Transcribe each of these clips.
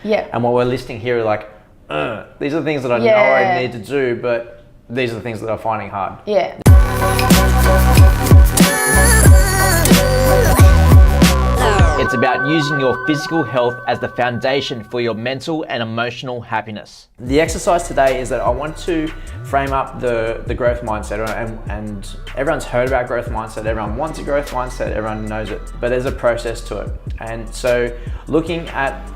Yeah. And what we're listing here are like, these are the things that I know I need to do, but these are the things that I'm finding hard. Yeah. It's about using your physical health as the foundation for your mental and emotional happiness. The exercise today is that I want to frame up the growth mindset, and everyone's heard about growth mindset, everyone wants a growth mindset, everyone knows it, but there's a process to it. And so looking at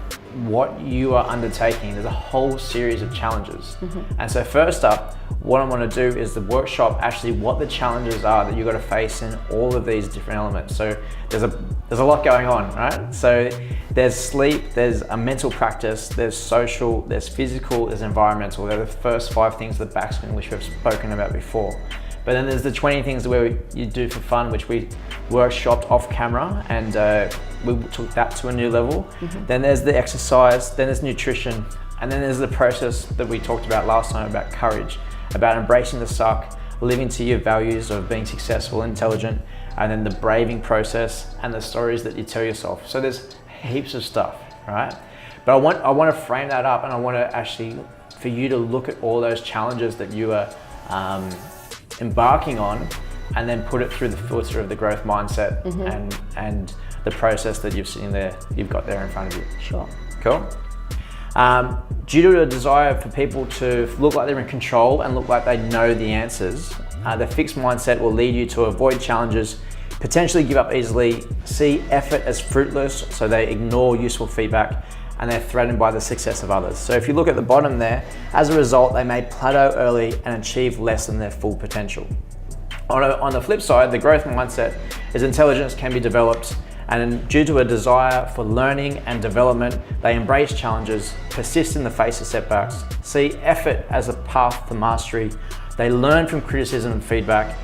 what you are undertaking, there's a whole series of challenges. And so first up, what I want to do is the workshop actually what the challenges are that you've got to face in all of these different elements. So there's a lot going on, right? So there's sleep, there's a mental practice, there's social, there's physical, there's environmental. They're the first 5 things that Baxter English have spoken about before. But then there's the 20 things where you do for fun, which we workshopped off camera, and we took that to a new level. Then there's the exercise, then there's nutrition, and then there's the process that we talked about last time about courage, about embracing the suck, living to your values of being successful, intelligent, and then the braving process and the stories that you tell yourself. So there's heaps of stuff, right? But I want to frame that up, and I want to actually, for you to look at all those challenges that you are embarking on, and then put it through the filter of the growth mindset and the process that you've got there in front of you. Sure. Cool. Due to a desire for people to look like they're in control and look like they know the answers, the fixed mindset will lead you to avoid challenges, potentially give up easily, see effort as fruitless, so they ignore useful feedback, and they're threatened by the success of others. So if you look at the bottom there, as a result, they may plateau early and achieve less than their full potential. On the flip side, the growth mindset is intelligence can be developed, and due to a desire for learning and development, they embrace challenges, persist in the face of setbacks, see effort as a path to mastery, they learn from criticism and feedback,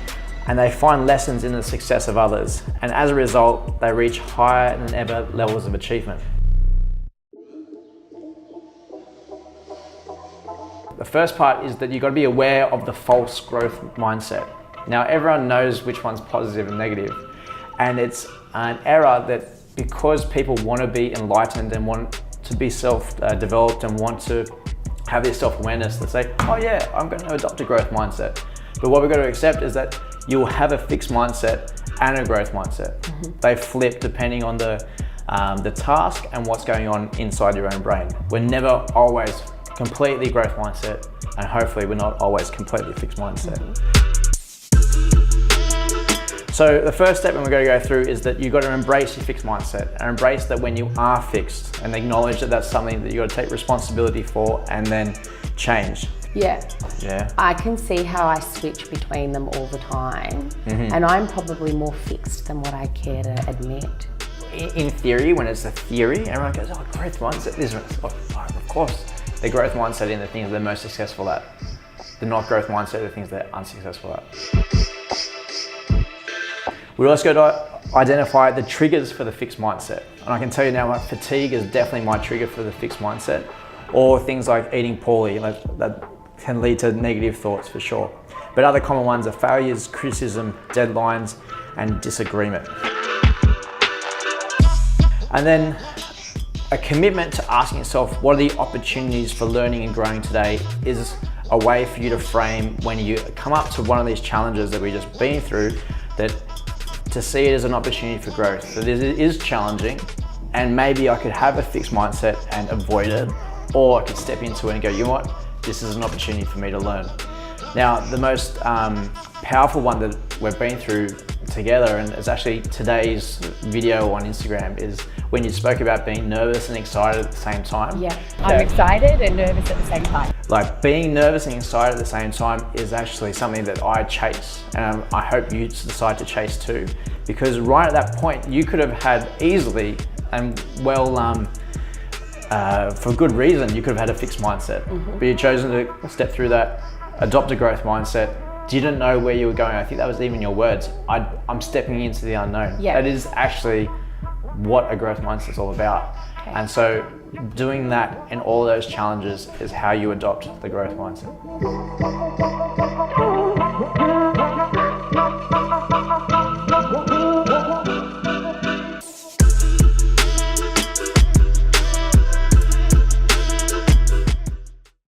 and they find lessons in the success of others. And as a result, they reach higher than ever levels of achievement. The first part is that you've got to be aware of the false growth mindset. Now, everyone knows which one's positive and negative, and it's an error that because people want to be enlightened and want to be self-developed and want to have this self-awareness, that say, oh yeah, I'm going to adopt a growth mindset. But what we've got to accept is that you'll have a fixed mindset and a growth mindset. They flip depending on the task and what's going on inside your own brain. We're never always completely growth mindset, and hopefully we're not always completely fixed mindset. So the first step we're going to go through is that you've got to embrace your fixed mindset, and embrace that when you are fixed, and acknowledge that that's something that you've got to take responsibility for and then change. Yeah. Yeah. I can see how I switch between them all the time, and I'm probably more fixed than what I care to admit. In theory, when it's a theory, everyone goes, oh, growth mindset, this, of course. The growth mindset in the things they're most successful at. The not growth mindset are the things they're unsuccessful at. We're also going to identify the triggers for the fixed mindset. And I can tell you now, like, fatigue is definitely my trigger for the fixed mindset, or things like eating poorly, that can lead to negative thoughts for sure. But other common ones are failures, criticism, deadlines, and disagreement. And then a commitment to asking yourself, what are the opportunities for learning and growing today, is a way for you to frame when you come up to one of these challenges that we've just been through, that to see it as an opportunity for growth. So this is challenging, and maybe I could have a fixed mindset and avoid it, or I could step into it and go, you know what, this is an opportunity for me to learn. Now, the most powerful one that we've been through together, and it's actually today's video on Instagram, is when you spoke about being nervous and excited at the same time. Yeah, I'm excited and nervous at the same time. Like, being nervous and excited at the same time is actually something that I chase, and I hope you decide to chase too, because right at that point, you could have had easily, and for good reason, you could have had a fixed mindset, but you've chosen to step through that, adopt a growth mindset, didn't know where you were going. I think that was even your words. I'm stepping into the unknown. Yeah. That is actually what a growth mindset is all about. Okay. And so doing that in all those challenges is how you adopt the growth mindset.